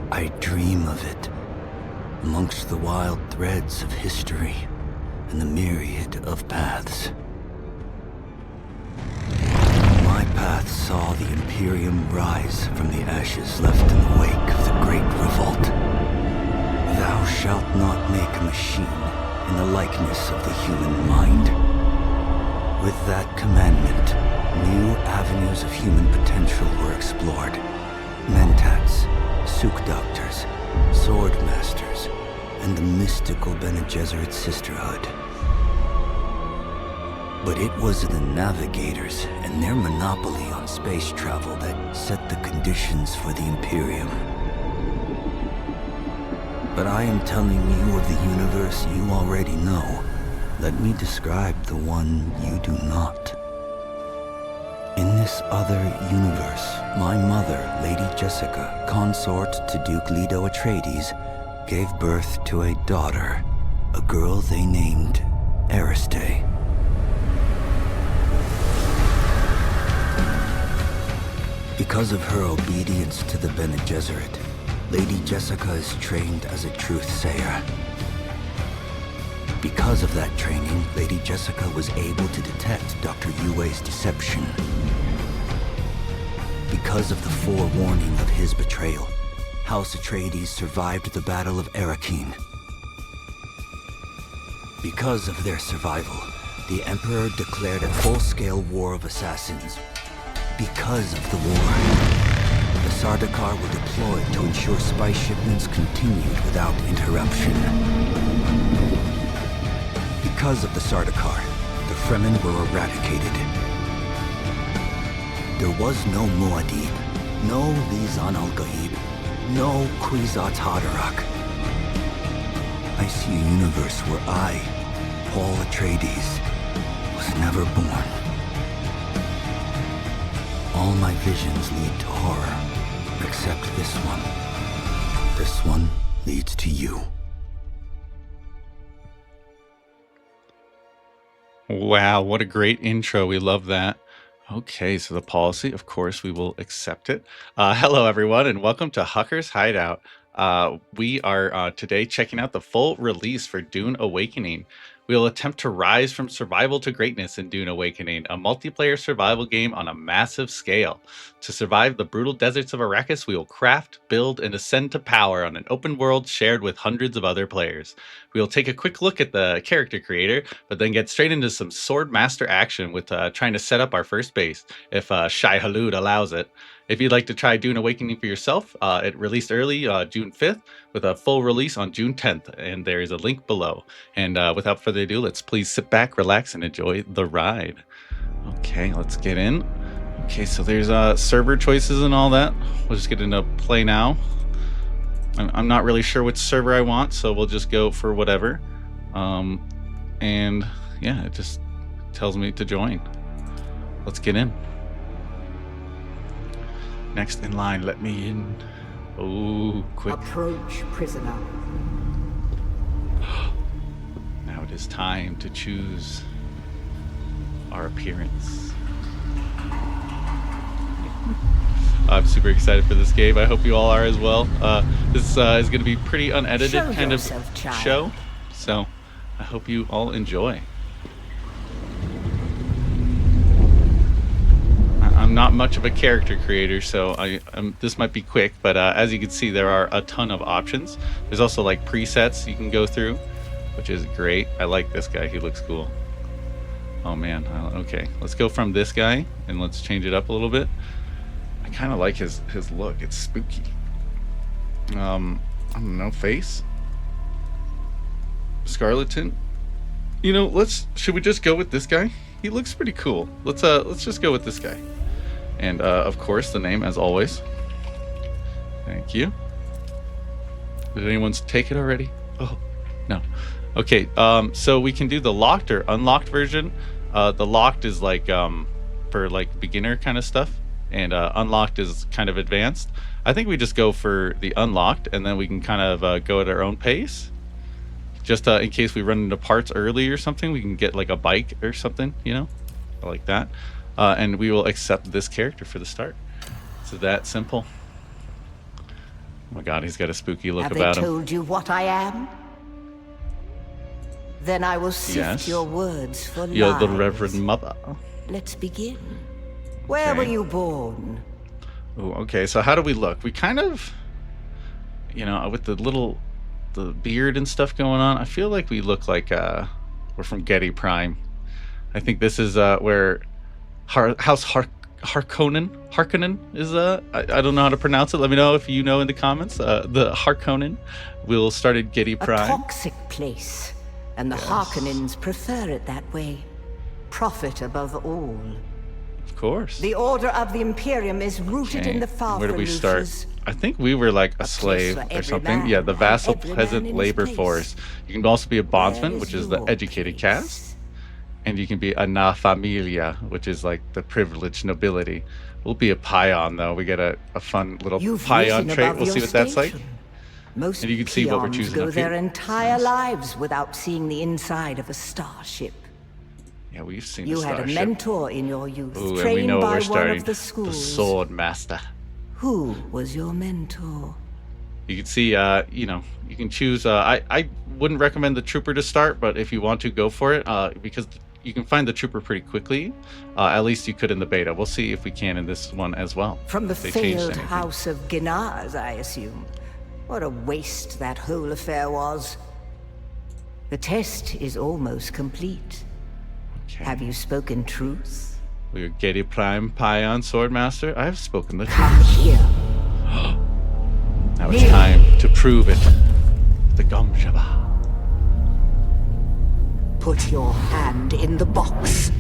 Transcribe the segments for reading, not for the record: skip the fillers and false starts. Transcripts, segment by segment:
I dream of it, amongst the wild threads of history and the myriad of paths. My path saw the Imperium rise from the ashes left in the wake of the Great Revolt. Thou shalt not make a machine in the likeness of the human mind. With that commandment, new avenues of human potential were explored. Mentats, Suk Doctors, Swordmasters, and the mystical Bene Gesserit Sisterhood. But it was the Navigators and their monopoly on space travel that set the conditions for the Imperium. But I am telling you of the universe you already know. Let me describe the one you do not. In this other universe, my mother, Lady Jessica, consort to Duke Leto Atreides, gave birth to a daughter, a girl they named Ariste. Because of her obedience to the Bene Gesserit, Lady Jessica is trained as a truth-sayer. Because of that training, Lady Jessica was able to detect Dr. Yue's deception. Because of the forewarning of his betrayal, House Atreides survived the Battle of Arrakis. Because of their survival, the Emperor declared a full-scale war of assassins. Because of the war, the Sardaukar were deployed to ensure spice shipments continued without interruption. Because of the Sardaukar, the Fremen were eradicated. There was no Muad'Dib, no Lisan al-Gaib, no Kwisatz Haderach. I see a universe where I, Paul Atreides, was never born. All my visions lead to horror, except this one. This one leads to you. Wow, what a great intro. We love that. Okay, so the policy, of course, we will accept it. Hello, everyone, and welcome to Hucker's Hideout. We are today checking out the full release for Dune Awakening. We will attempt to rise from survival to greatness in Dune Awakening, a multiplayer survival game on a massive scale. To survive the brutal deserts of Arrakis, we will craft, build, and ascend to power on an open world shared with hundreds of other players. We will take a quick look at the character creator, but then get straight into some Swordmaster action with trying to set up our first base, if Shai-Hulud allows it. If you'd like to try Dune Awakening for yourself, it released early June 5th with a full release on June 10th, and there is a link below. And without further ado, let's please sit back, relax, and enjoy the ride. Okay, let's get in. Okay, so there's server choices and all that. We'll just get into play now. I'm not really sure which server I want, so we'll just go for whatever. And yeah, it just tells me to join. Let's get in. Next in line, let me in. Oh, quick. Approach, prisoner. Now it is time to choose our appearance. I'm super excited for this game. I hope you all are as well. This is going to be pretty unedited kind of show, so I hope you all enjoy. I'm not much of a character creator, so this might be quick, but as you can see, there are a ton of options. There's also like presets you can go through, which is great. I like this guy. He looks cool. Oh man. Okay, let's go from this guy and let's change it up a little bit. I kind of like his look. It's spooky. I don't know, face, scarlet tint. You know, should we just go with this guy? He looks pretty cool. Let's just go with this guy. And of course, the name, as always. Thank you. Did anyone take it already? Oh, no. Okay, so we can do the locked or unlocked version. The locked is like for like beginner kind of stuff, and unlocked is kind of advanced. I think we just go for the unlocked, and then we can kind of go at our own pace. Just in case we run into parts early or something, we can get like a bike or something, you know, like that. And we will accept this character for the start. So that simple. Oh my god, he's got a spooky look Have about they him. told you what I am? Then I will sift Yes. your words for You're lies. the Reverend Mother. Let's begin. Where Okay. were you born? Ooh, okay, so how do we look? We kind of, with the beard and stuff going on, I feel like we look like we're from Getty Prime. I think this is where House Harkonnen is. I don't know how to pronounce it. Let me know if you know in the comments. The Harkonnen will start at Getty A Prime. toxic place, and the Harkonnens prefer it that way. Profit above all. Of course. The order of the Imperium is rooted Okay, in the Farfalluthas. where do we start? I think we were like a place slave for or every something. man Yeah, the and vassal every man peasant in his labor place. force. You can also be a bondsman, Where which is is the your educated place? caste. And you can be a na familia, which is like the privileged nobility. We'll be a pion, though. We get a fun little You've pion risen trait. above We'll your see what that's like. station. Most And you can see what we're peons choosing go up here. their entire lives without seeing the inside of a starship. Yeah, we've seen You the had a starship. mentor in your youth, Ooh, and we trained know by we're one starting. of the schools. Swordmaster. Who was your mentor? You can see, you can choose. I wouldn't recommend the trooper to start, but if you want to, go for it, because you can find the trooper pretty quickly. At least you could in the beta. We'll see if we can in this one as well. From the if they changed failed anything. house of Ginaz, I assume. What a waste that whole affair was. The test is almost complete. Okay. Have you spoken truth? We're Getty Prime Pion Swordmaster. I have spoken the truth. Come here. Now it's time to prove it. The Gomjaba. Put your hand in the box.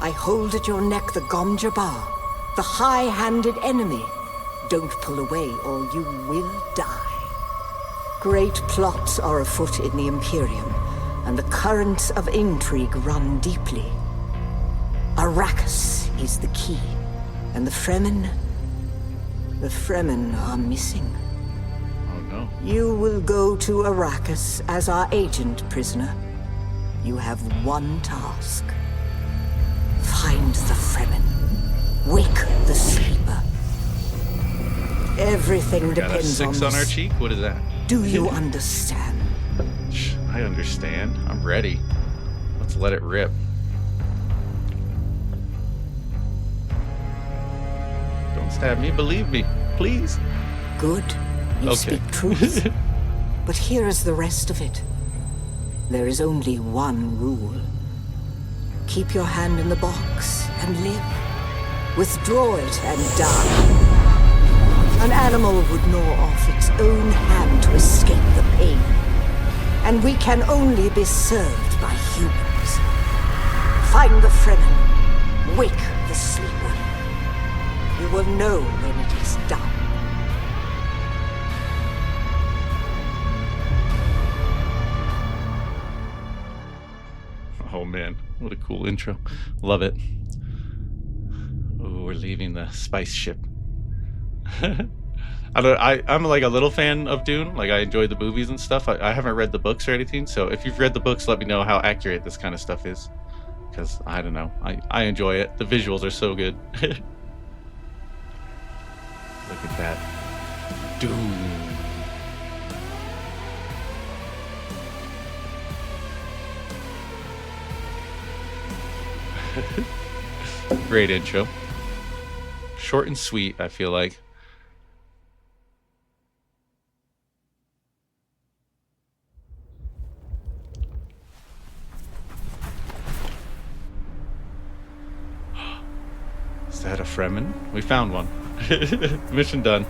I hold at your neck the Gomjaba, the high-handed enemy. Don't pull away or you will die. Great plots are afoot in the Imperium, and the currents of intrigue run deeply. Arrakis is the key, and the Fremen are missing. Oh no. You will go to Arrakis as our agent, prisoner. You have one task. Find the Fremen. Wake the sleeper. Everything Got a depends on 6 on our this. cheek? What is that? Do you understand? I understand. I'm ready. Let's let it rip. Don't stab me, believe me, please. Good. You Okay. speak truth. But here is the rest of it. There is only one rule. Keep your hand in the box and live. Withdraw it and die. An animal would gnaw off its own hand to escape the pain. And we can only be served by humans. Find the Fremen. Wake the sleeper. You will know when it is done. Oh man, what a cool intro. Love it. Oh, we're leaving the spice ship. I'm like a little fan of Dune. Like, I enjoy the movies and stuff. I haven't read the books or anything, so if you've read the books, let me know how accurate this kind of stuff is. Because I don't know, I enjoy it. The visuals are so good. Look at that. Dune. Great intro. Short and sweet, I feel like. Is that a Fremen? We found one. Mission done.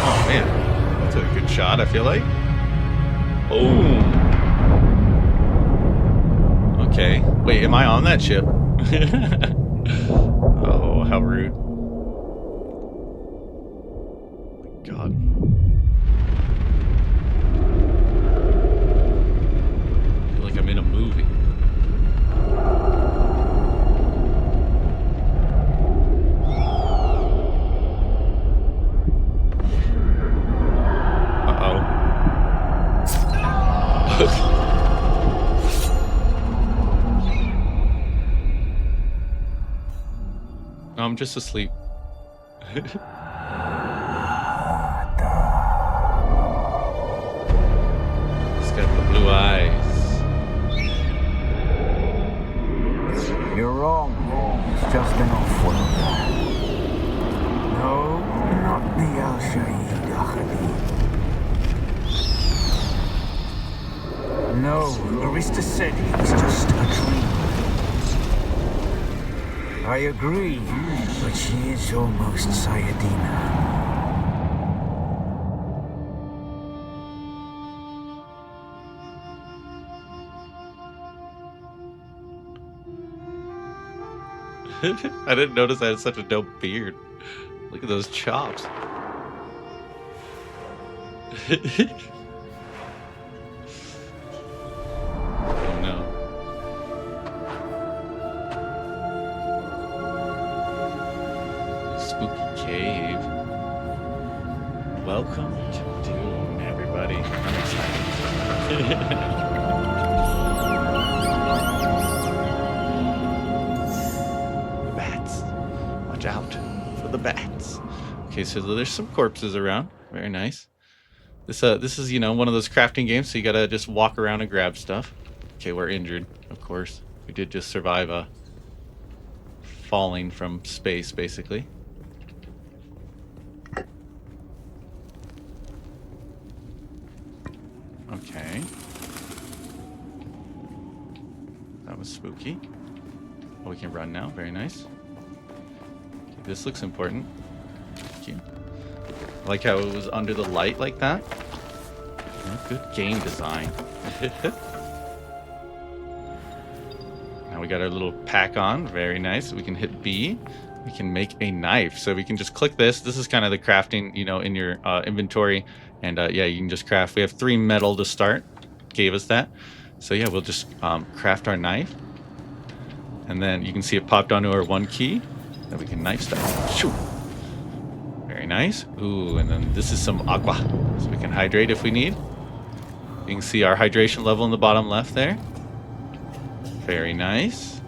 Oh man, that's a good shot, I feel like. Oh. Okay. Wait, am I on that ship? Oh, how rude. Oh my God. I'm just asleep. He's got the blue eyes. You're wrong. It's just an off-worlder. No, not the Shai-Hulud. No, Arista said it was just a dream. I agree, but she is almost Sayadina. I didn't notice I had such a dope beard. Look at those chops. Oh no. Spooky cave. Welcome to Dune, everybody. I'm excited. Bats. Watch out for the bats. Okay, so there's some corpses around. Very nice. This is, you know, one of those crafting games, so you gotta just walk around and grab stuff. Okay, we're injured, of course. We did just survive a falling from space, basically. Okay. That was spooky. Oh, we can run now. Very nice. Okay, this looks important. Thank you. I like how it was under the light like that. Yeah, good game design. Now we got our little pack on. Very nice. We can hit B. We can make a knife. So we can just click this. This is kind of the crafting, you know, in your inventory. And yeah, you can just craft. We have 3 metal to start. Gave us that. So yeah, we'll just craft our knife. And then you can see it popped onto our 1 key. Then we can knife stuff. Shoo. Very nice. Ooh, and then this is some aqua. So we can hydrate if we need. You can see our hydration level in the bottom left there. Very nice.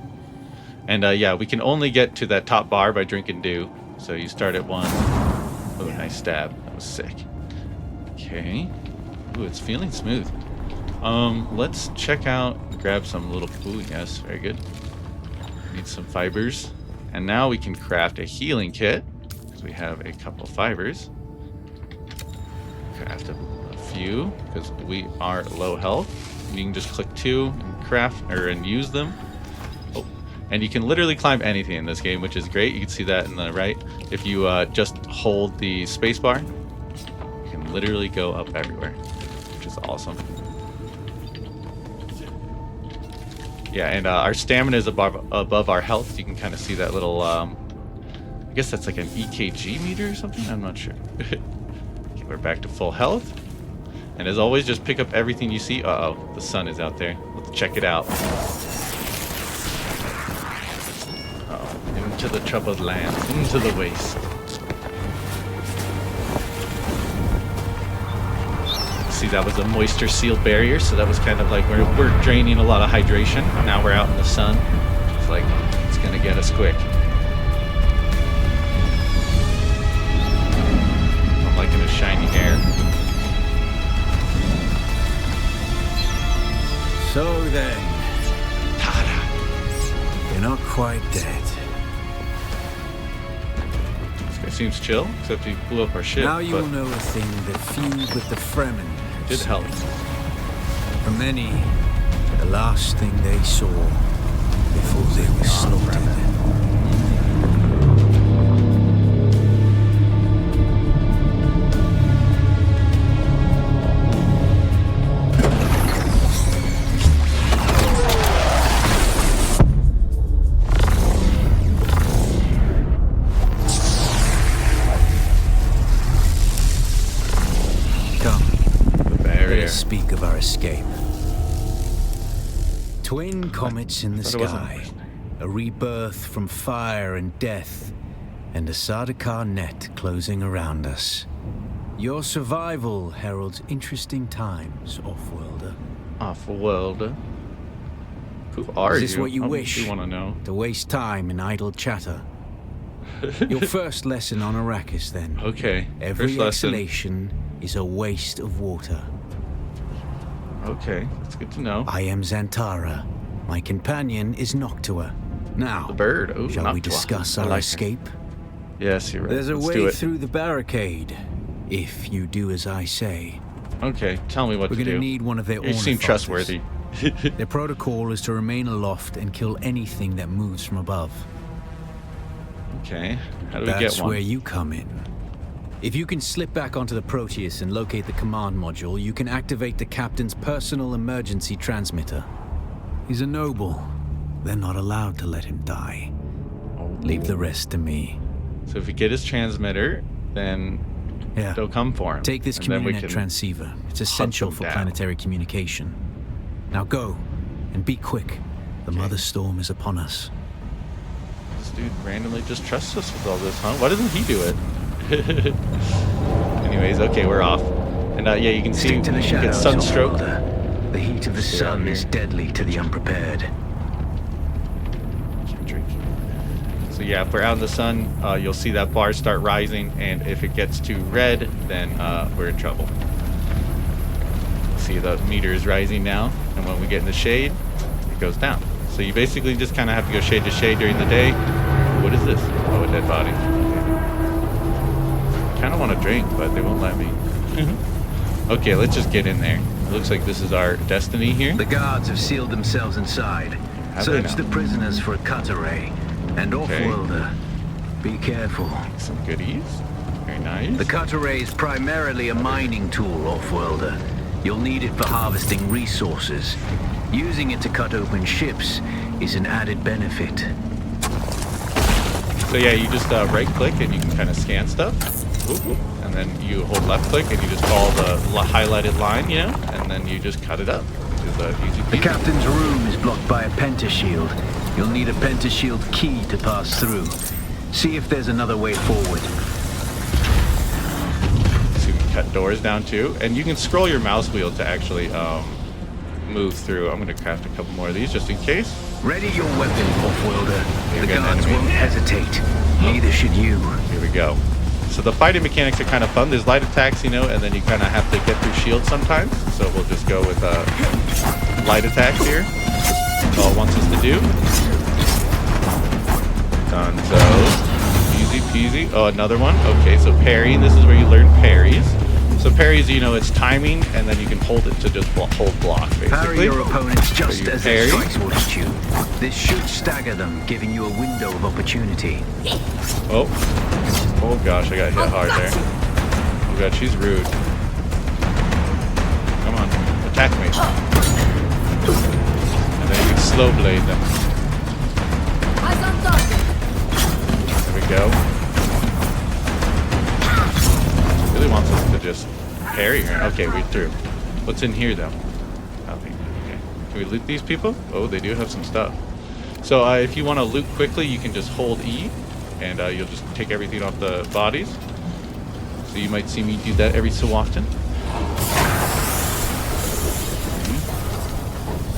And yeah, we can only get to that top bar by drinking dew. So you start at 1. Oh, nice stab. That was sick. Okay. Ooh, it's feeling smooth. Let's check out, grab some little, ooh, yes, very good. Need some fibers. And now we can craft a healing kit, because we have a couple fibers. Craft a few, because we are low health. You can just click 2 and craft, or and use them. Oh, and you can literally climb anything in this game, which is great. You can see that in the right. If you just hold the spacebar, you can literally go up everywhere, which is awesome. Yeah, and our stamina is above our health. You can kind of see that little, I guess that's like an EKG meter or something? I'm not sure. Okay, we're back to full health. And as always, just pick up everything you see. Uh-oh, the sun is out there. Let's check it out. Uh-oh, into the troubled land, into the waste. See, that was a moisture sealed barrier, so that was kind of like we're draining a lot of hydration. Now we're out in the sun. It's like it's gonna get us quick. I'm liking the shiny hair. So then, Ta-da! you're not quite dead. This guy seems chill, except he blew up our ship. Now you but will know a thing that feud with the Fremen did help. For many, the last thing they saw before they were slaughtered. Speak of our escape. Twin comets in the sky, a rebirth from fire and death, and a Sardaukar net closing around us. Your survival heralds interesting times, off-worlder. Off-worlder? Who are you? Is this what you wish? I want to know. To waste time in idle chatter? Your first lesson on Arrakis, then. Okay. Every First lesson. exhalation is a waste of water. Okay, that's good to know. I am Xantara. My companion is Noctua. Now, The bird. Ooh, shall we Noctua. discuss I our like her. escape? Yes, you're right. There's a Let's way do it. through the barricade, if you do as I say. Okay, tell me what We're to going do. to need one of their You seem ornithopters. trustworthy. Their protocol is to remain aloft and kill anything that moves from above. Okay, how do we That's get one? where you come in. If you can slip back onto the Proteus and locate the command module, you can activate the captain's personal emergency transmitter. He's a noble. They're not allowed to let him die. Leave the rest to me. So if we get his transmitter, then Yeah. they'll come for him. Take this and then we Communinet can transceiver. It's essential them for down. planetary communication. Now go, and be quick. The Mother Storm is upon us. This dude randomly just trusts us with all this, huh? Why doesn't he do it? Anyways, okay, we're off. And yeah, you can see Stick to the we get shadows, sunstroke. Off-worlder. The heat of the Stay out sun here. is deadly to the unprepared. Keep drinking. So yeah, if we're out in the sun, you'll see that bar start rising, and if it gets too red, then we're in trouble. See the meter is rising now, and when we get in the shade, it goes down. So you basically just kind of have to go shade to shade during the day. What is this? Oh, a dead body. Kind of want to drink, but they won't let me. Okay, let's just get in there. It looks like this is our destiny here. The guards have sealed themselves inside. Have they Search now? the prisoners for a cut array. And Okay. off-worlder, be careful. Some goodies. Very nice. The cut array is primarily a mining tool, off-worlder. You'll need it for harvesting resources. Using it to cut open ships is an added benefit. So yeah, you just right click and you can kind of scan stuff. Ooh. And then you hold left click and you just follow the highlighted line, you know, and then you just cut it up. Which is easy The peasy. captain's room is blocked by a pentashield. You'll need a pentashield key to pass through. See if there's another way forward. So you can cut doors down too, and you can scroll your mouse wheel to actually move through. I'm gonna craft a couple more of these just in case. Ready your weapon, off-worlder. Here The we go, guards enemy. won't hesitate. Neither should you. Here we go. So the fighting mechanics are kind of fun. There's light attacks, you know, and then you kind of have to get through shields sometimes. So we'll just go with light attacks here. That's all it wants us to do. Dunzo. Easy peasy. Oh, another one. Okay, so parrying. This is where you learn parries. So parries, you know, it's timing, and then you can hold it to just hold block, basically. Parry your opponents just you as their parry. strikes will hit you. This should stagger them, giving you a window of opportunity. Oh. Oh gosh, I got hit hard there. Oh god, she's rude. Come on, attack me. And then you can slow blade them. There we go. Really wants us to just parry her. Okay, we're through. What's in here though? Nothing. Okay. Can we loot these people? Oh, they do have some stuff. So if you want to loot quickly, you can just hold E, and you'll just take everything off the bodies. So you might see me do that every so often.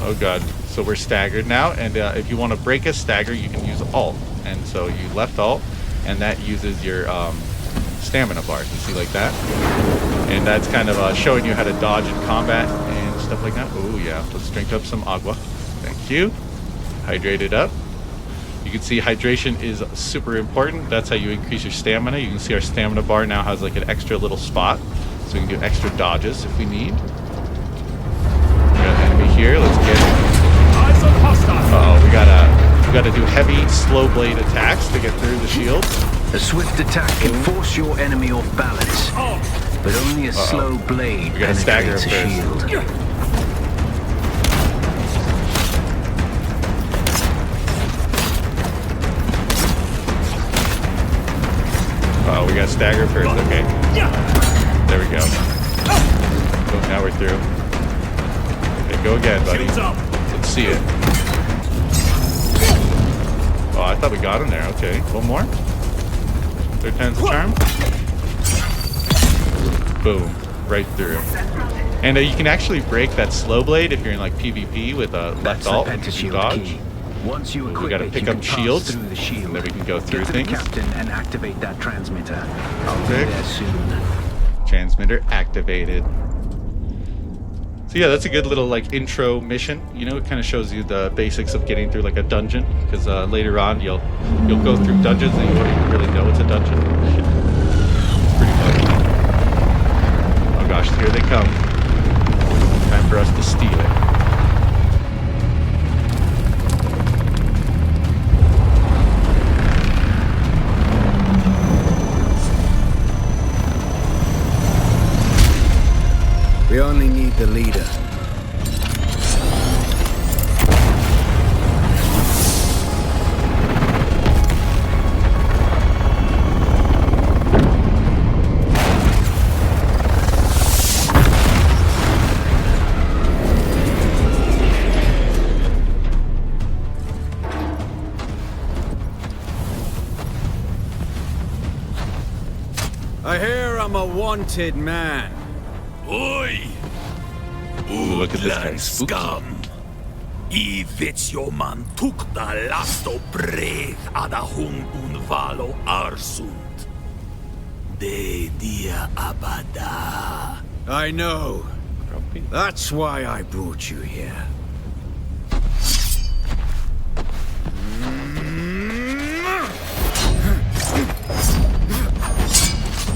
Oh god. So we're staggered now, and if you want to break a stagger, you can use Alt. And so you left Alt, and that uses your stamina bars. You see like that? And that's kind of showing you how to dodge in combat and stuff like that. Oh yeah, let's drink up some agua. Thank you. Hydrate it up. You can see hydration is super important. That's how you increase your stamina. You can see our stamina bar now has like an extra little spot, so we can do extra dodges if we need. We got an enemy here. Let's get it. Uh-oh, we gotta do heavy slow blade attacks to get through the shield. A swift attack can force your enemy off balance, but only a slow blade We gotta stagger penetrates a him first. shield. Oh, we got stagger first. Okay. There we go. Oh, now we're through. Okay, go again, buddy. Let's see it. Oh, I thought we got him there. Okay, one more. Third time's the charm. Boom, right through. And you can actually break that slow blade if you're in like PvP with a left That's the alt and you pentashield dodge. key. Once you equip we gotta it, pick you up can shields, pass through the shield. and then we can go through Get to things. the captain and activate that transmitter. I'll Sick. be there soon. Transmitter activated. So yeah, that's a good little like intro mission. You know, it kind of shows you the basics of getting through like a dungeon, because later on you'll go through dungeons and you won't even really know it's a dungeon. Pretty fun. Oh gosh, here they come. Time for us to steal it. We only need the leader. I hear I'm a wanted man. Oi! Look at this guy. Spooky. Skam! I Vetsjoman tukta lasto breg ada hung unvalo arsund. De dia abada. I know. Grumpy. That's why I brought you here.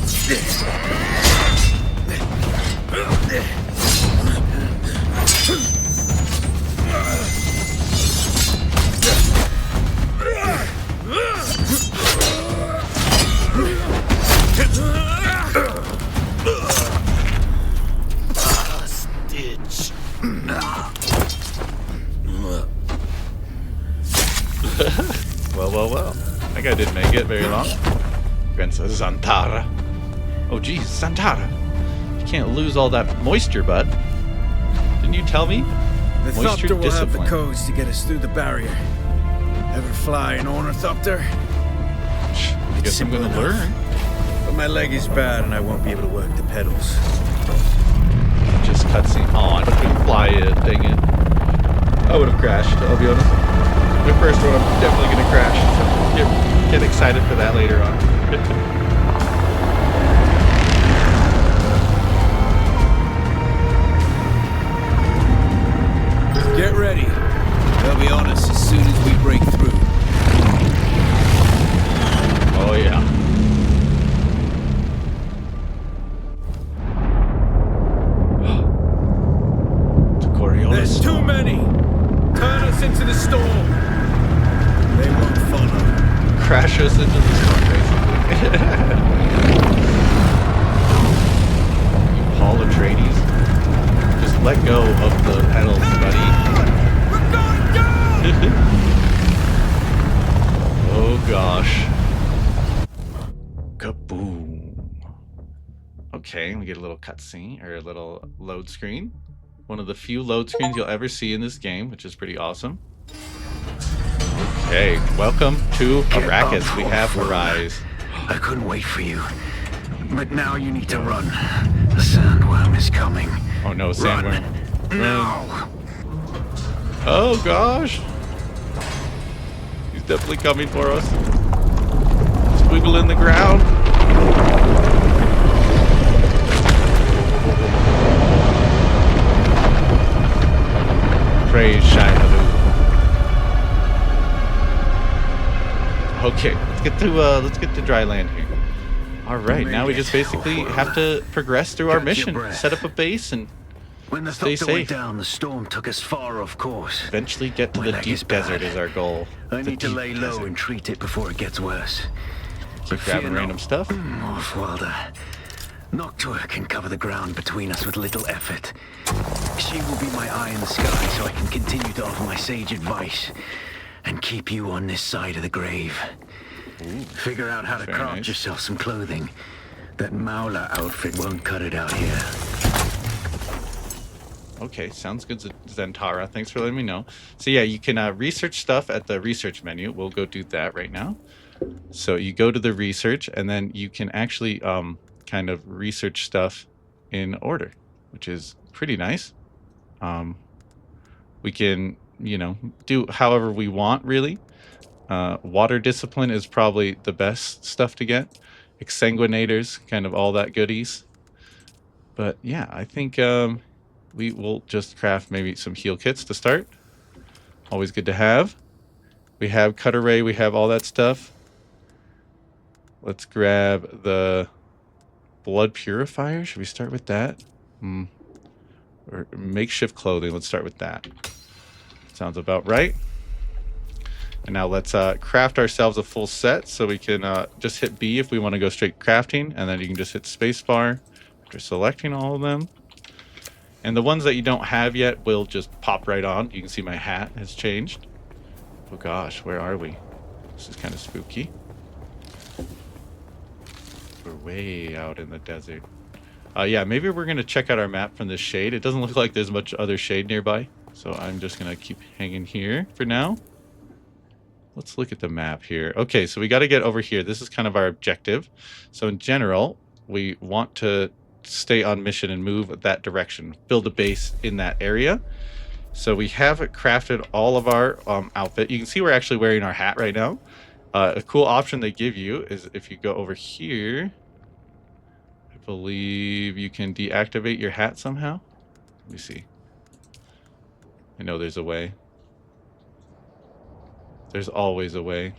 Stitch. Well. That guy didn't make it very long. Against Zantara. Oh geez, Zantara. You can't lose all that moisture, bud. Didn't you tell me? The Moisture Thopter will have the discipline. codes to get us through the barrier. Ever fly an ornithopter? I guess I'm simple gonna enough. learn. But my leg is bad and I won't be able to work the pedals. Just cutscene. Oh, I couldn't fly it. Dang it. I would have crashed, I'll be honest. The first one, I'm definitely gonna crash. So get excited for that later on. Get ready. They'll be on us as soon as we break through. Oh yeah. To Coriolis. There's too many! Turn us into the storm! They won't follow. Crash us into the storm, basically. You Paul Atreides. Just let go of the pedals, buddy. We're going down! Oh gosh. Kaboom. Okay, we get a little cutscene or a little load screen. One of the few load screens you'll ever see in this game, which is pretty awesome. Okay, welcome to Arrakis. We have Arise. I couldn't wait for you. But now you need to run. The sandworm is coming. Oh no, Run. sandworm. No! Oh gosh. He's definitely coming for us. Squiggle in the ground. Praise Shai-Hulud. Okay, let's get to dry land here. All right, now we just basically have to progress through our Catch your mission, breath. set up a base, and When the Stay Thopter went safe. down, the storm took us far off course. eventually get to My the leg is deep bad. desert is our goal. I The need to deep lay low desert. and treat it before it gets worse. Keep grabbing fear random not. stuff. Offwilder. Noctua can cover the ground between us with little effort. She will be my eye in the sky so I can continue to offer my sage advice and keep you on this side of the grave. Figure out how to very craft nice. yourself some clothing. That Maula outfit won't cut it out here. Okay, sounds good, Zentara. Thanks for letting me know. So yeah, you can research stuff at the research menu. We'll go do that right now. So you go to the research, and then you can actually kind of research stuff in order, which is pretty nice. We can you know, do however we want, really. Water discipline is probably the best stuff to get. Exsanguinators, kind of all that goodies. But yeah, I think we will just craft maybe some heal kits to start. Always good to have. We have cutter ray, we have all that stuff. Let's grab the blood purifier. Should we start with that? Or makeshift clothing. Let's start with that. Sounds about right. And now let's craft ourselves a full set, so we can just hit B if we want to go straight crafting, and then you can just hit spacebar after selecting all of them. And the ones that you don't have yet will just pop right on. You can see my hat has changed. Oh gosh, where are we? This is kind of spooky. We're way out in the desert. Yeah, maybe we're going to check out our map from this shade. It doesn't look like there's much other shade nearby, so I'm just going to keep hanging here for now. Let's look at the map here. Okay, so we got to get over here. This is kind of our objective. So in general, we want to stay on mission and move that direction. Build a base in that area. So we have crafted all of our outfit. You can see we're actually wearing our hat right now. A cool option they give you is if you go over here, I believe you can deactivate your hat somehow. Let me see. I know there's a way. There's always a way.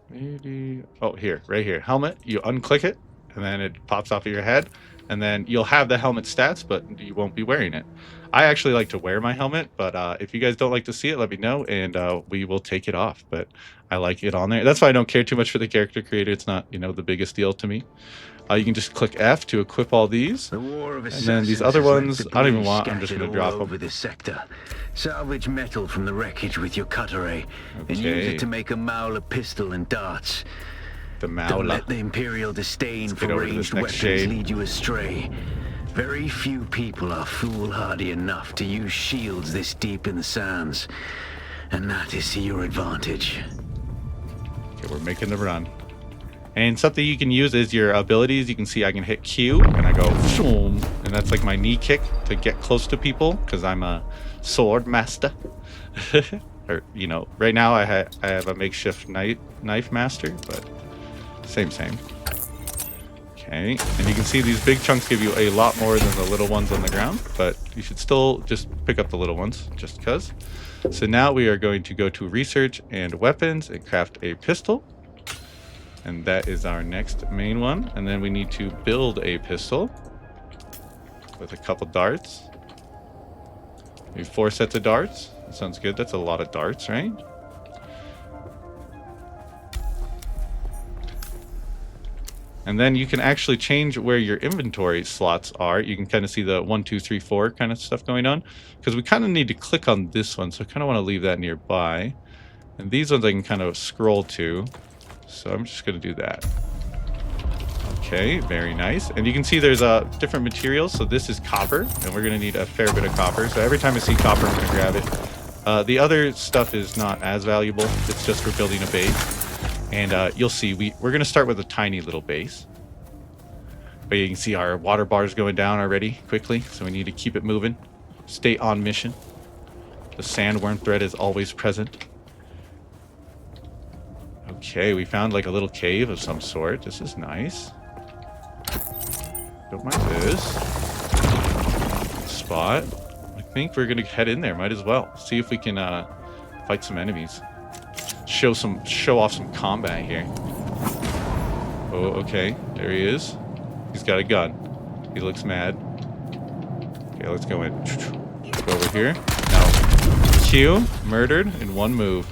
Maybe... Oh, here. Right here. Helmet. You unclick it, and then it pops off of your head. And then you'll have the helmet stats, but you won't be wearing it. I actually like to wear my helmet, but if you guys don't like to see it, let me know, and we will take it off. But I like it on there. That's why I don't care too much for the character creator. It's not, you know, the biggest deal to me. You can just click F to equip all these. The war of and then these other ones, I don't even want. I'm just going to drop them. Over this sector. Salvage metal from the wreckage with your cutter ray, and use it to make a Mauler pistol and darts. The Mauler. Don't let the Imperial disdain for ranged weapons lead you astray. Very few people are foolhardy enough to use shields this deep in the sands, and that is to your advantage. Okay, we're making the run. And something you can use is your abilities. You can see I can hit Q, and I go, shoom, and that's like my knee kick to get close to people, because I'm a Swordmaster. Or, you know, right now I have a makeshift knife master, but same. Okay, and you can see these big chunks give you a lot more than the little ones on the ground, but you should still just pick up the little ones, just because. So now we are going to go to research and weapons and craft a pistol. And that is our next main one. And then we need to build a pistol with a couple darts. Maybe 4 sets of darts. That sounds good. That's a lot of darts, right? And then you can actually change where your inventory slots are. You can kind of see the 1, 2, 3, 4 kind of stuff going on. Because we kind of need to click on this one. So I kind of want to leave that nearby. And these ones I can kind of scroll to. So I'm just going to do that. Okay, very nice. And you can see there's different materials. So this is copper, and we're going to need a fair bit of copper. So every time I see copper, I'm going to grab it. The other stuff is not as valuable. It's just for building a base. And you'll see, we're going to start with a tiny little base. But you can see our water bar is going down already quickly. So we need to keep it moving. Stay on mission. The sandworm threat is always present. Okay, we found like a little cave of some sort. This is nice. Don't mind this. Spot. I think we're gonna head in there. Might as well. See if we can fight some enemies. Show off some combat here. Oh, okay. There he is. He's got a gun. He looks mad. Okay, let's go in. Go over here. Now, Q murdered in one move.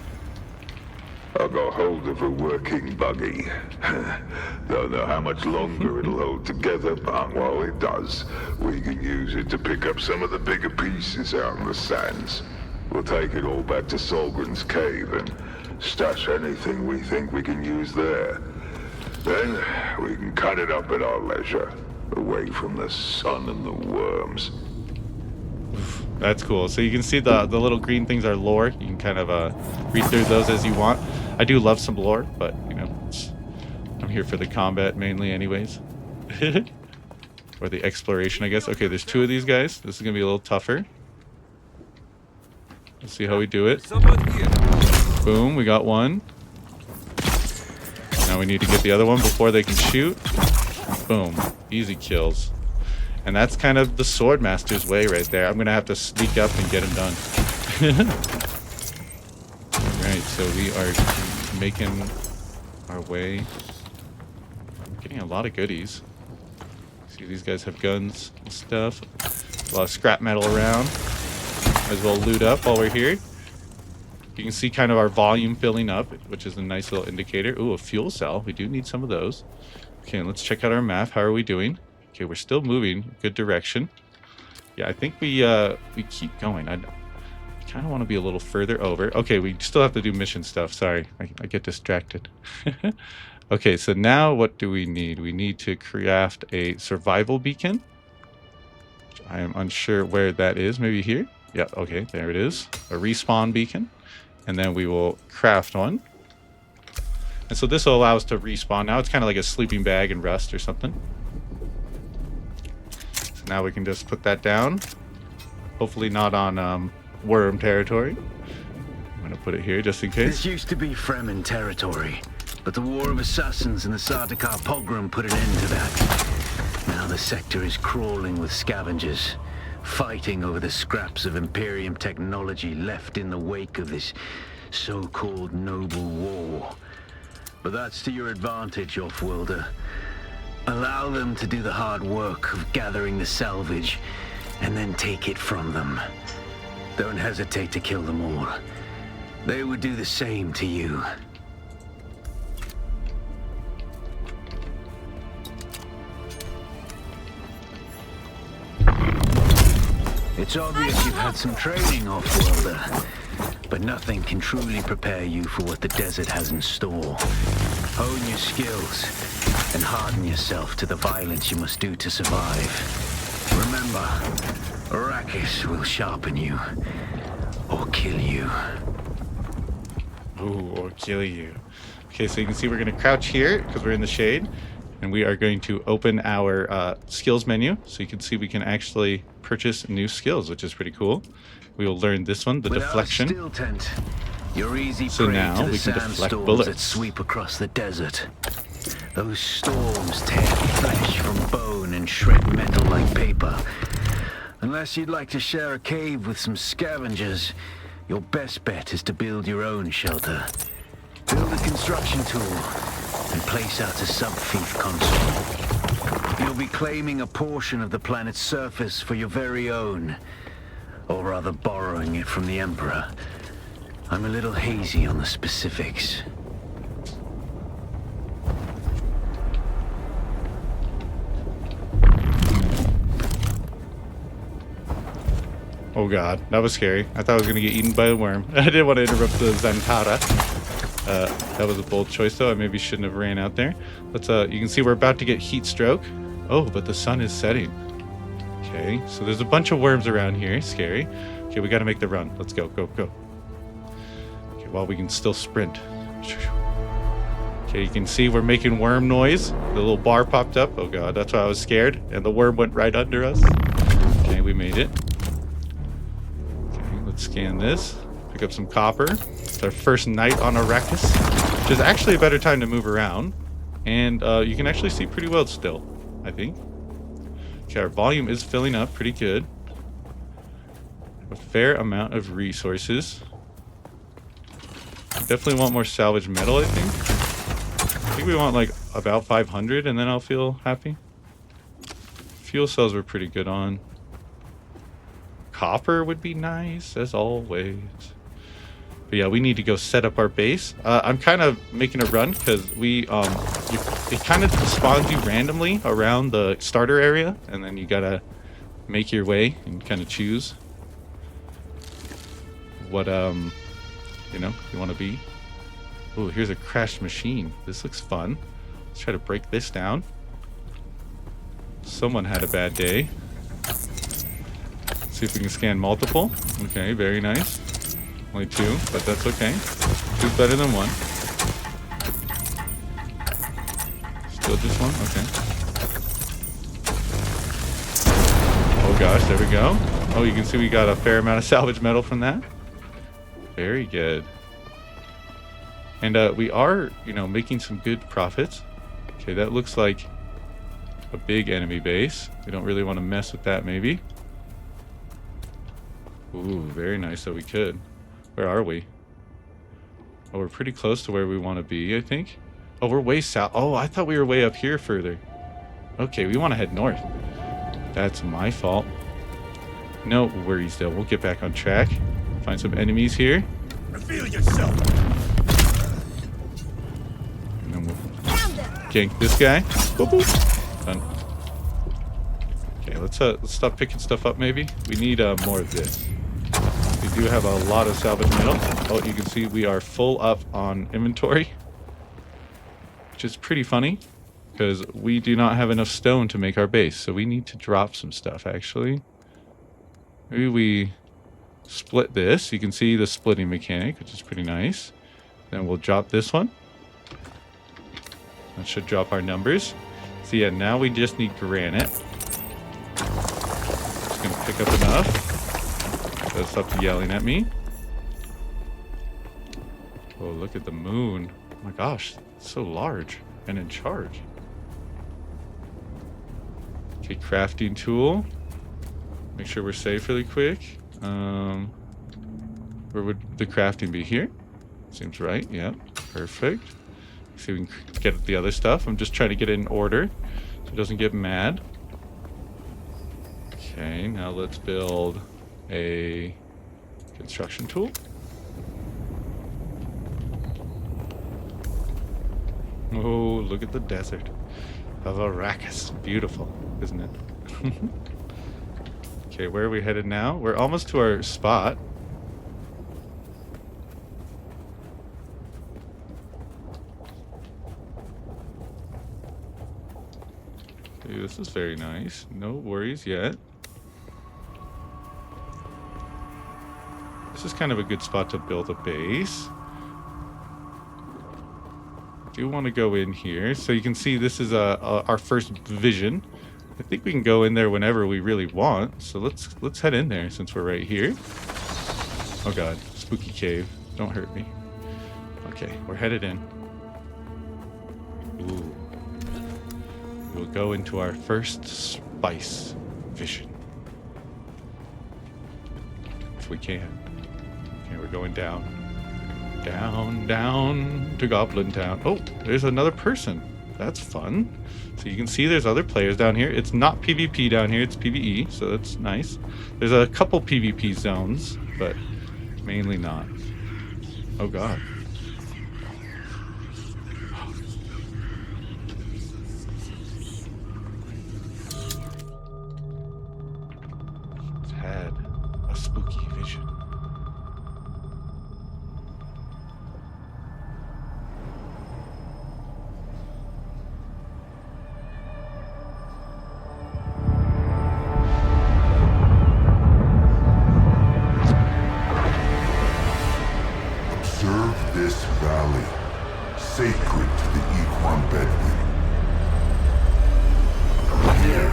I got hold of a working buggy. Don't know how much longer it'll hold together, but while it does, we can use it to pick up some of the bigger pieces out in the sands. We'll take it all back to Solgren's cave and stash anything we think we can use there. Then we can cut it up at our leisure, away from the sun and the worms. That's cool. So you can see the little green things are lore. You can kind of read through those as you want. I do love some lore, but you know, I'm here for the combat mainly anyways. Or the exploration, I guess. Okay, there's 2 of these guys. This is gonna be a little tougher. Let's see how we do it. Boom, we got one. Now we need to get the other one before they can shoot. Boom, easy kills. And that's kind of the Swordmaster's way right there. I'm gonna have to sneak up and get him done. Alright, so we are making our way. Getting a lot of goodies. See, these guys have guns and stuff. A lot of scrap metal around. Might as well loot up while we're here. You can see kind of our volume filling up, which is a nice little indicator. Ooh, a fuel cell. We do need some of those. Okay, let's check out our map. How are we doing? Okay, we're still moving. Good direction. Yeah, I think we keep going. I kind of want to be a little further over. Okay, we still have to do mission stuff. Sorry, I get distracted. Okay, so now what do we need? We need to craft a survival beacon. I am unsure where that is. Maybe here? Yeah, okay, there it is. A respawn beacon. And then we will craft one. And so this will allow us to respawn. Now it's kind of like a sleeping bag in Rust or something. So now we can just put that down. Hopefully not on worm territory. I'm going to put it here just in case. This used to be Fremen territory, but the War of Assassins and the Sardaukar pogrom put an end to that. Now the sector is crawling with scavengers, fighting over the scraps of Imperium technology left in the wake of this so-called noble war. But that's to your advantage, Offworlder. Allow them to do the hard work of gathering the salvage, and then take it from them. Don't hesitate to kill them all. They would do the same to you. It's obvious you've had some training, Offworlder, but nothing can truly prepare you for what the desert has in store. Hone your skills and harden yourself to the violence you must do to survive. Remember, Arrakis will sharpen you, or kill you. Ooh, or kill you. Okay, so you can see we're going to crouch here because we're in the shade. And we are going to open our skills menu. So you can see we can actually purchase new skills, which is pretty cool. We will learn this one, the deflection. Steel tent, you're easy So prey now to the we can deflect sandstorms bullets. that sweep across the desert. Those storms tear flesh from bone and shred metal like paper. Unless you'd like to share a cave with some scavengers, your best bet is to build your own shelter. Build a construction tool and place out a sub-thief console. You'll be claiming a portion of the planet's surface for your very own, or rather borrowing it from the Emperor. I'm a little hazy on the specifics. Oh god, that was scary. I thought I was going to get eaten by a worm. I didn't want to interrupt the Zantara. That was a bold choice though. I maybe shouldn't have ran out there. Let's you can see we're about to get heat stroke. Oh, but the sun is setting. Okay, so there's a bunch of worms around here. Scary. Okay, we got to make the run. Let's go, go, go. Okay, while we can still sprint. Okay, you can see we're making worm noise. The little bar popped up. Oh god, that's why I was scared. And the worm went right under us. Okay, we made it. Okay, let's scan this. Pick up some copper. It's our first night on Arrakis, which is actually a better time to move around. And you can actually see pretty well still, I think. Okay, our volume is filling up pretty good. A fair amount of resources. Definitely want more salvage metal, I think. I think we want like about 500 and then I'll feel happy. Fuel cells we're pretty good on. Copper would be nice, as always. But yeah, we need to go set up our base. I'm kind of making a run because we it kind of spawns you randomly around the starter area, and then you gotta make your way and kind of choose what you know you want to be. Oh, here's a crashed machine. This looks fun. Let's try to break this down. Someone had a bad day. See if we can scan multiple. Okay, very nice. Only 2, but that's okay. 2's better than 1. Still just 1? Oh gosh, there we go. Oh, you can see we got a fair amount of salvage metal from that. Very good. And we are, making some good profits. Okay, that looks like a big enemy base. We don't really want to mess with that, maybe. Ooh, very nice that we could. Where are we? Oh, we're pretty close to where we want to be, I think. Oh, we're way south. Oh, I thought we were way up here further. Okay, we want to head north. That's my fault. No worries, though. We'll get back on track. Find some enemies here. Reveal yourself. And then we'll gank this guy. Boop, boop. Done. Okay, let's stop picking stuff up, maybe. We need more of this. We do have a lot of salvage metal. Oh, you can see we are full up on inventory, which is pretty funny because we do not have enough stone to make our base, so we need to drop some stuff, actually. Maybe we split this. You can see the splitting mechanic, which is pretty nice. Then we'll drop this one. That should drop our numbers. So yeah, now we just need granite. Just gonna pick up enough. So stop yelling at me. Oh, look at the moon. Oh my gosh, it's so large and in charge. Okay, crafting tool. Make sure we're safe really quick. Where would the crafting be? Here? Seems right. Yeah, perfect. See if we can get the other stuff. I'm just trying to get it in order so it doesn't get mad. Okay, now let's build a construction tool. Oh, look at the desert of Arrakis. Beautiful, isn't it? Okay, where are we headed now? We're almost to our spot. Dude, this is very nice. No worries yet. This is kind of a good spot to build a base. I do want to go in here. So you can see this is our first vision. I think we can go in there whenever we really want. So let's head in there since we're right here. Oh god, spooky cave. Don't hurt me. Okay, we're headed in. Ooh. We'll go into our first spice vision. If we can. Okay, we're going down. Down to Goblin Town. Oh, there's another person. That's fun. So you can see there's other players down here. It's not PvP down here, it's PvE, so that's nice. There's a couple PvP zones, but mainly not. Oh god. It's had a spooky vision. This valley, sacred to the Equan Bedouin. Here,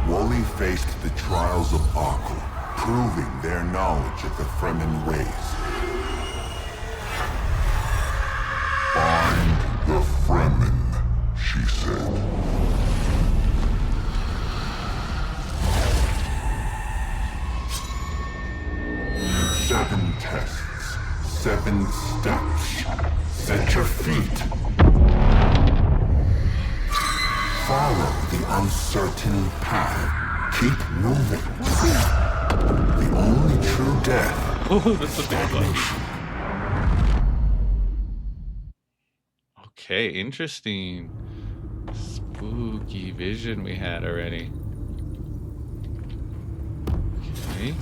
Wooly faced the trials of Arkle, proving their knowledge of the Fremen ways. Find the Fremen, she said. Seven tests. 7 steps. Set your feet. Follow the uncertain path. Keep moving. The only true death. Oh, that's a big one. Okay, interesting. Spooky vision we had already. Okay,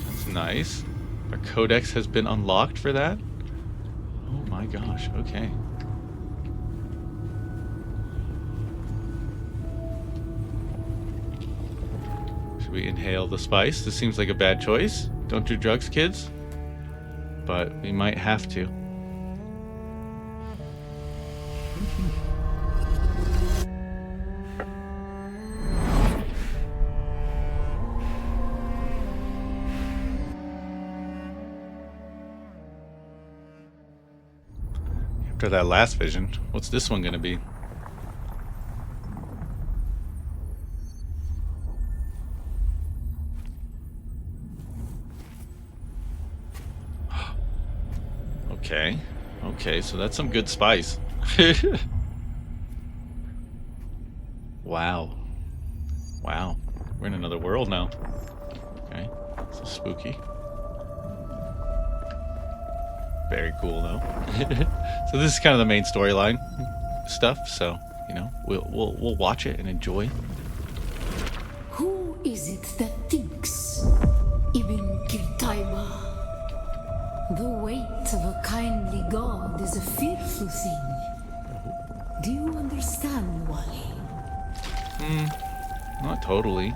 that's nice. Our codex has been unlocked for that. Oh my gosh, okay. Should we inhale the spice? This seems like a bad choice. Don't do drugs, kids. But we might have to. after that last vision. What's this one gonna be? Okay. Okay, so that's some good spice. Wow. Wow. We're in another world now. Okay. So spooky. Very cool though. So this is kind of the main storyline stuff, so you know, we'll watch it and enjoy. Who is it that thinks Ibn Kirtaiba? The weight of a kindly god is a fearful thing. Do you understand, Wally? Not totally.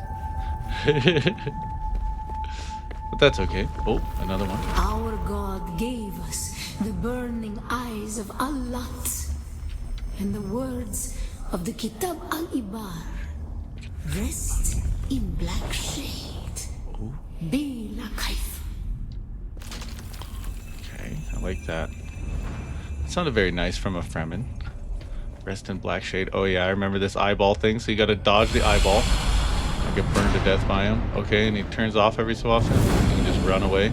But that's okay. Oh, another one. Our god gave us the burning eyes of Allat and the words of the Kitab al-Ibar. Dressed in black shade. Bila Kaif. Okay, I like that. It sounded very nice from a Fremen. Rest in black shade. Oh yeah, I remember this eyeball thing, so you gotta dodge the eyeball. I get burned to death by him. Okay, and he turns off every so often. You can just run away.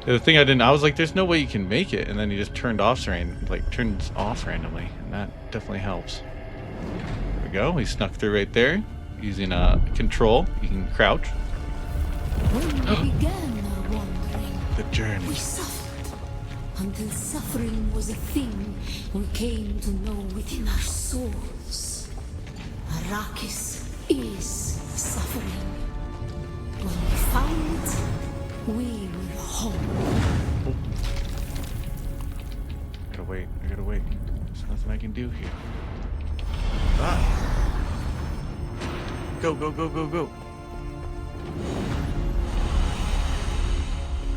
The thing I was like, there's no way you can make it, and then he just turns off randomly, and that definitely helps. There we go, he snuck through right there. Using control, you can crouch. When we began our wandering, The journey. we suffered until suffering was a thing we came to know within our souls. Arrakis is suffering. When we found it, we were home. I gotta wait. There's nothing I can do here. Ah. Go.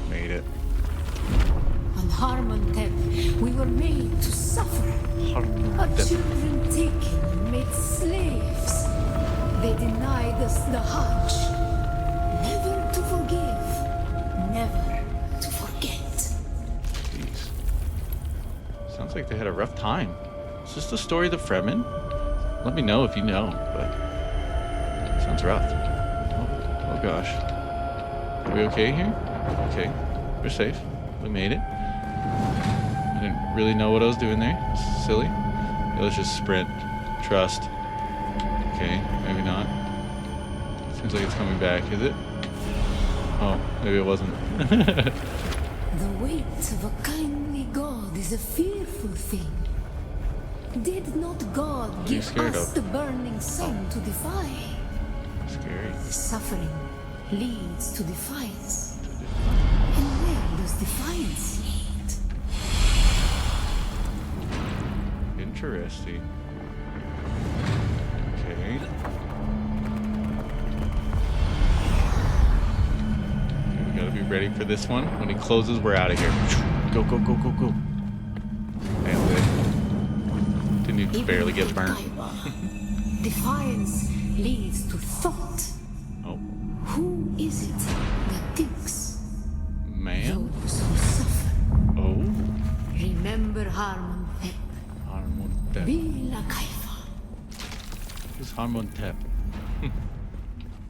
Made it. On Harmontep, we were made to suffer. Our children taken and made slaves. They denied us the Hajj. Never to forgive, never to forget. Jeez. Sounds like they had a rough time. Is this the story of the Fremen? Let me know if you know, but sounds rough. Oh gosh. Are we okay here? Okay. We're safe. We made it. I didn't really know what I was doing there. Silly. Okay, let's just sprint. Trust. Okay, maybe not. Seems like it's coming back, is it? Oh, maybe it wasn't. The weight of a kindly God is a fearful thing. Did not God you give scared us of? the burning sun to defy? Scary. Suffering leads to defiance. And where does defiance lead? Interesting. Okay. We gotta be ready for this one. When he closes, we're out of here. Go. Nailed it. Didn't even barely get burnt. Defiance leads to thought. Oh, Who is it that thinks? man. Those who suffer. Oh, Remember Harmontep. Harmontep. Bila Kaifa. Who's Harmontep?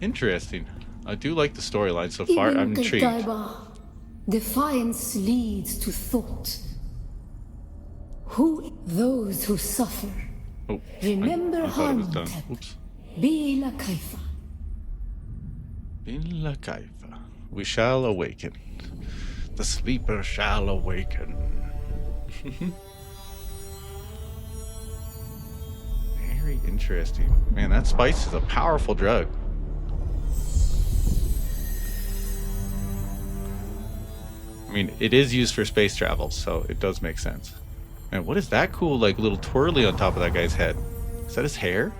Interesting. I do like the storyline so far. Ibn I'm intrigued. Qutayba. Defiance leads to thought. Who? Those who suffer. Oh, Remember I thought it was done. Harmontep. Oops. Bila Kaifa. In La Kaifa, we shall awaken. The sleeper shall awaken. Very interesting. Man, that spice is a powerful drug. I mean, it is used for space travel, so it does make sense. Man, what is that cool, like, little twirly on top of that guy's head? Is that his hair?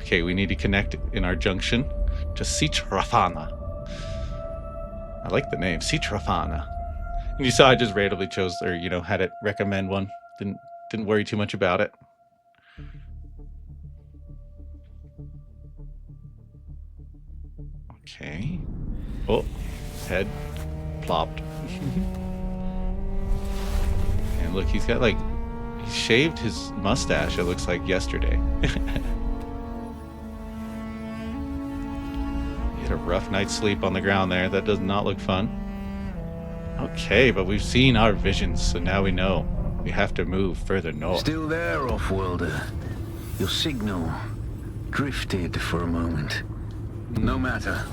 Okay, we need to connect in our junction to Sitrafana. I like the name, Sitrafana. And you saw I just randomly chose, or, you know, had it recommend one. Didn't worry too much about it. Okay. Oh, his head plopped. And look, he's got like, he shaved his mustache, it looks like, yesterday. He had a rough night's sleep on the ground there. That does not look fun. Okay, but we've seen our visions, so now we know we have to move further north. Still there, off-worlder. Your signal drifted for a moment. No matter.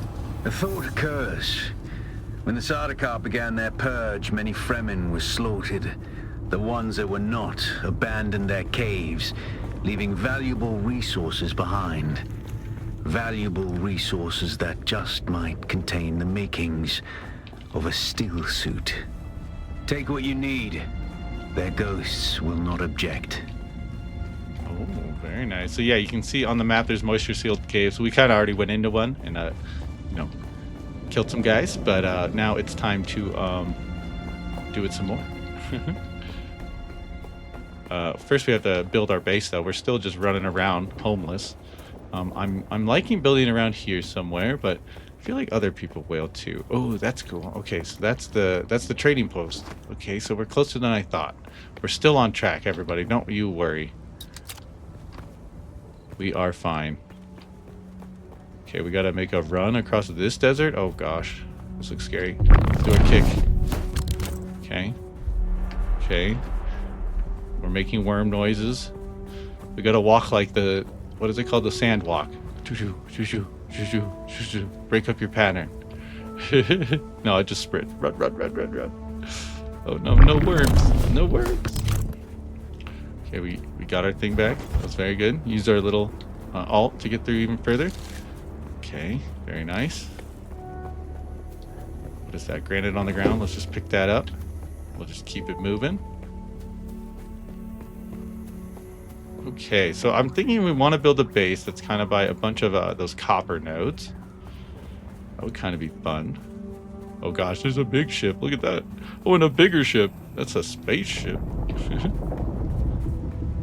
A thought occurs. When the Sardaukar began their purge, many Fremen were slaughtered. The ones that were not abandoned their caves, leaving valuable resources behind. Valuable resources that just might contain the makings of a still suit. Take what you need. Their ghosts will not object. Oh, very nice. So yeah, you can see on the map there's moisture sealed caves. We kind of already went into one and you know, killed some guys, but now it's time to do it some more. First we have to build our base though. We're still just running around homeless. I'm liking building around here somewhere, but I feel like other people will too. Oh, that's cool. Okay, so that's the trading post. Okay, so we're closer than I thought. We're still on track, everybody. Don't you worry. We are fine. Okay, we gotta make a run across this desert. Oh gosh, this looks scary. Let's do a kick. Okay. Okay. We're making worm noises. We gotta walk like the, what is it called? The sand walk. Shoo-shoo, shoo-shoo, shoo-shoo, shoo-shoo. Break up your pattern. No, I just sprint. Run, run, run, run, run. Oh no, no worms. No worms. Okay, we got our thing back. That's very good. Use our little alt to get through even further. Okay, very nice. What is that? Granite on the ground. Let's just pick that up. We'll just keep it moving. Okay, so I'm thinking we want to build a base that's kind of by a bunch of those copper nodes. That would kind of be fun. Oh gosh, there's a big ship. Look at that. Oh, and a bigger ship. That's a spaceship.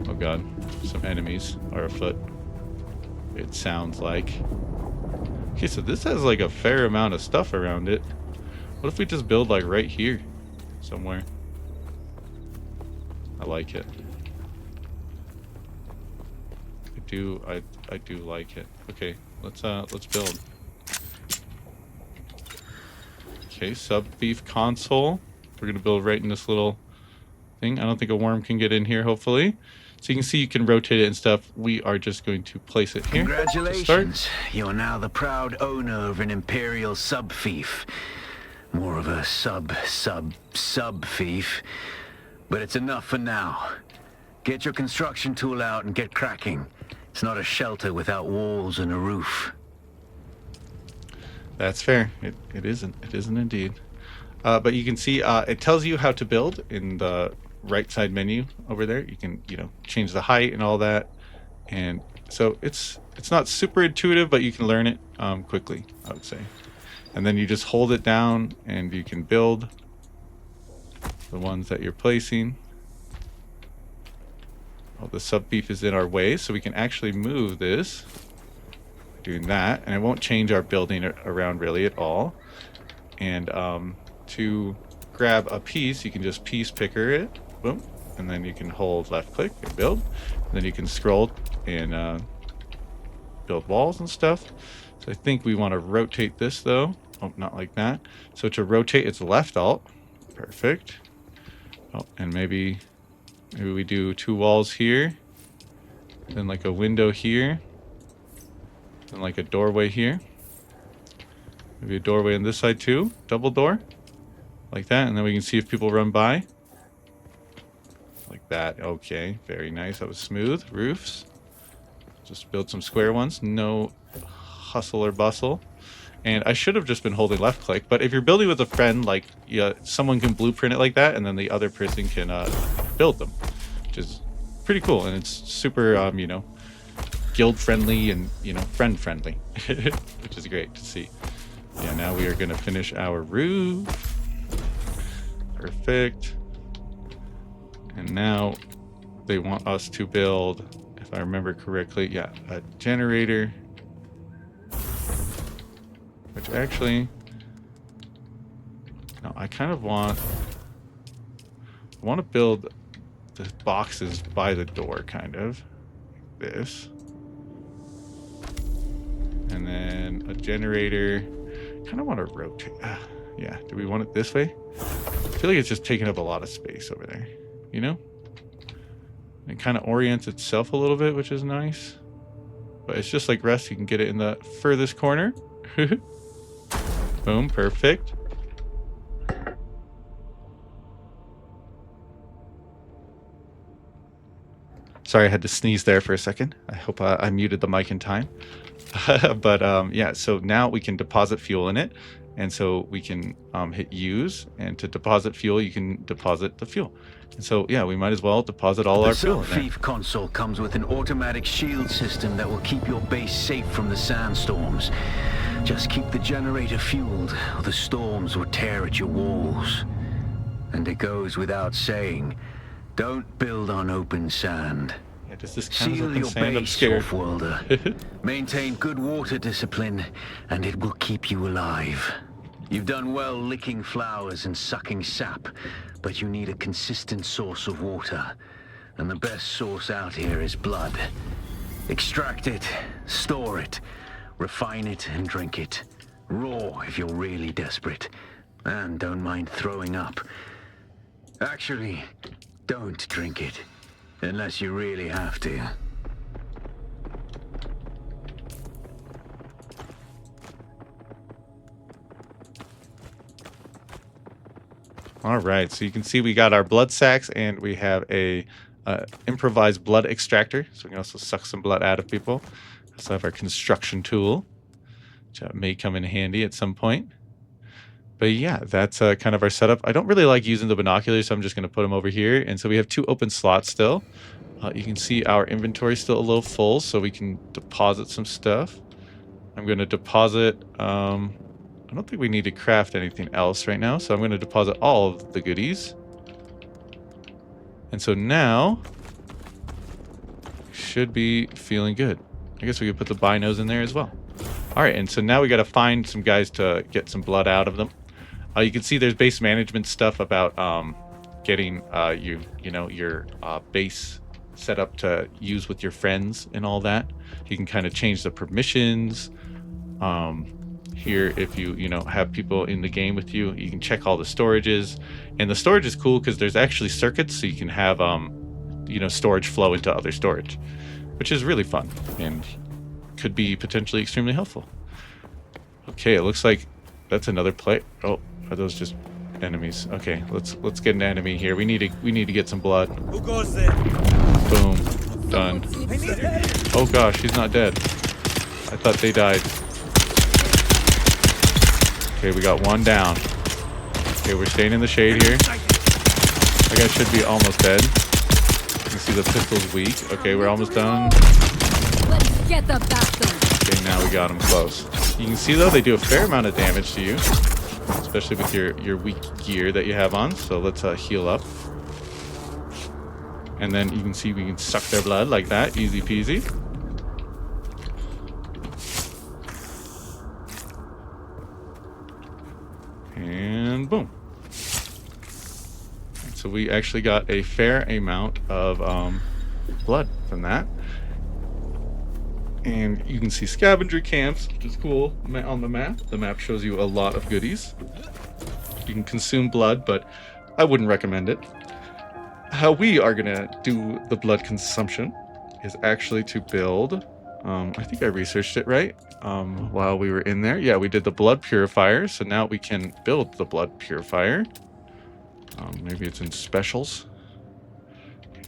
Oh god, some enemies are afoot. It sounds like. Okay, so this has like a fair amount of stuff around it. What if we just build like right here somewhere? I like it. I do like it. Okay, let's build. Okay, sub thief console. We're gonna build right in this little thing. I don't think a worm can get in here, hopefully. So you can see you can rotate it and stuff. We are just going to place it here. Congratulations. You are now the proud owner of an Imperial sub-thief. More of a sub-thief. But it's enough for now. Get your construction tool out and get cracking. It's not a shelter without walls and a roof. That's fair. It isn't. It isn't indeed. But you can see it tells you how to build in the right side menu over there. You can, you know, change the height and all that. And so it's not super intuitive, but you can learn it quickly, I would say. And then you just hold it down and you can build the ones that you're placing. Oh, the sub-beef is in our way, so we can actually move this. Doing that, and it won't change our building around really at all. And to grab a piece, you can just piece picker it, boom, and then you can hold left click and build. And then you can scroll and build walls and stuff. So I think we want to rotate this though. Oh, not like that. So to rotate, it's left alt. Perfect. Oh, and maybe we do 2 walls here, then like a window here, and like a doorway here. Maybe a doorway on this side too, double door, like that, and then we can see if people run by. Like that. Okay, very nice. That was smooth. Roofs. Just build some square ones. No hustle or bustle. And I should have just been holding left click, but if you're building with a friend, like, yeah, someone can blueprint it like that, and then the other person can build them, which is pretty cool. And it's super, you know, guild friendly and, you know, friend friendly, which is great to see. Yeah, now we are going to finish our roof. Perfect. And now they want us to build, if I remember correctly, yeah, a generator. Which actually, no, I kind of want to build the boxes by the door, kind of. This. And then a generator. Kind of want to rotate. Yeah, do we want it this way? I feel like it's just taking up a lot of space over there, you know? It kind of orients itself a little bit, which is nice. But it's just like rest, you can get it in the furthest corner. Boom, perfect. Sorry, I had to sneeze there for a second. I hope I muted the mic in time. But yeah, so now we can deposit fuel in it. And so we can hit use, and to deposit fuel, you can deposit the fuel. And so, yeah, we might as well deposit all our fuel in there. The Thief console comes with an automatic shield system that will keep your base safe from the sandstorms. Just keep the generator fueled, or the storms will tear at your walls. And it goes without saying, don't build on open sand. Yeah, does this count as Seal open your sand? I'm base, scared. off-worlder. Maintain good water discipline, and it will keep you alive. You've done well licking flowers and sucking sap, but you need a consistent source of water. And the best source out here is blood. Extract it, store it, refine it, and drink it. Raw if you're really desperate. And don't mind throwing up. Actually, don't drink it. Unless you really have to. All right, so you can see we got our blood sacks, and we have a improvised blood extractor, so we can also suck some blood out of people. We also have our construction tool, which may come in handy at some point. But yeah, that's kind of our setup. I don't really like using the binoculars, so I'm just going to put them over here. And so we have 2 open slots still. You can see our inventory is still a little full, so we can deposit some stuff. I'm going to deposit... I don't think we need to craft anything else right now, so I'm going to deposit all of the goodies. And so now, we should be feeling good. I guess we could put the binos in there as well. All right, and so now we got to find some guys to get some blood out of them. You can see there's base management stuff about getting your base set up to use with your friends and all that. You can kind of change the permissions. Here, if you have people in the game with you, you can check all the storages. And the storage is cool because there's actually circuits, so you can have storage flow into other storage, which is really fun and could be potentially extremely helpful. Okay, it looks like that's another play. Oh, are those just enemies? Okay, let's get an enemy here. We need to get some blood. Who goes there? Boom, done. Oh gosh, he's not dead. I thought they died. Okay, we got one down. Okay, we're staying in the shade here. That guy should be almost dead. You can see the pistol's weak. Okay, we're almost done. Let's get the bastard. Okay, now we got him close. You can see though, they do a fair amount of damage to you, especially with your weak gear that you have on. So let's heal up. And then you can see we can suck their blood like that, easy peasy. And boom. So we actually got a fair amount of blood from that. And you can see scavenger camps, which is cool on the map. The map shows you a lot of goodies. You can consume blood, but I wouldn't recommend it. How we are going to do the blood consumption is actually to build, I think I researched it right while we were in there. Yeah, we did the blood purifier, so now we can build the blood purifier. Maybe it's in specials.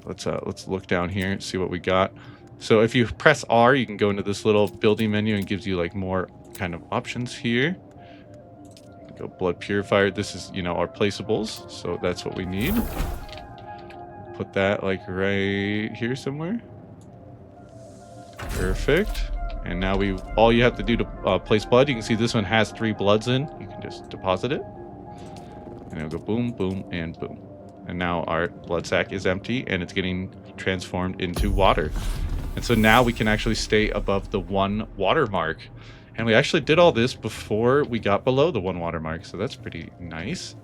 Let's look down here and see what we got. So if you press R, you can go into this little building menu and gives you like more kind of options here. Go blood purifier. This is, our placeables. So that's what we need. Put that like right here somewhere. Perfect. And now all you have to do to place blood, you can see this one has 3 bloods in. You can just deposit it. And it'll go boom, boom, and boom. And now our blood sac is empty and it's getting transformed into water. And so now we can actually stay above the 1 water mark. And we actually did all this before we got below the 1 water mark. So that's pretty nice.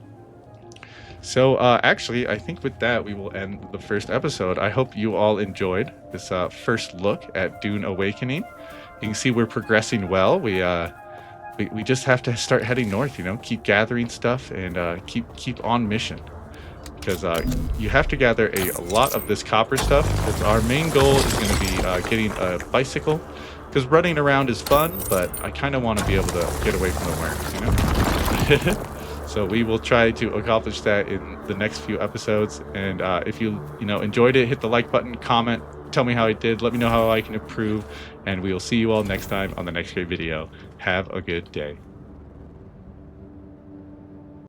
So actually, I think with that, we will end the first episode. I hope you all enjoyed this first look at Dune Awakening. You can see we're progressing well. We just have to start heading north, you know, keep gathering stuff and keep on mission. Because you have to gather a lot of this copper stuff. Because our main goal is going to be getting a bicycle. Because running around is fun, but I kind of want to be able to get away from the worms, you know? So we will try to accomplish that in the next few episodes. And if you enjoyed it, hit the like button, comment, tell me how I did, let me know how I can improve, and we will see you all next time on the next great video. Have a good day.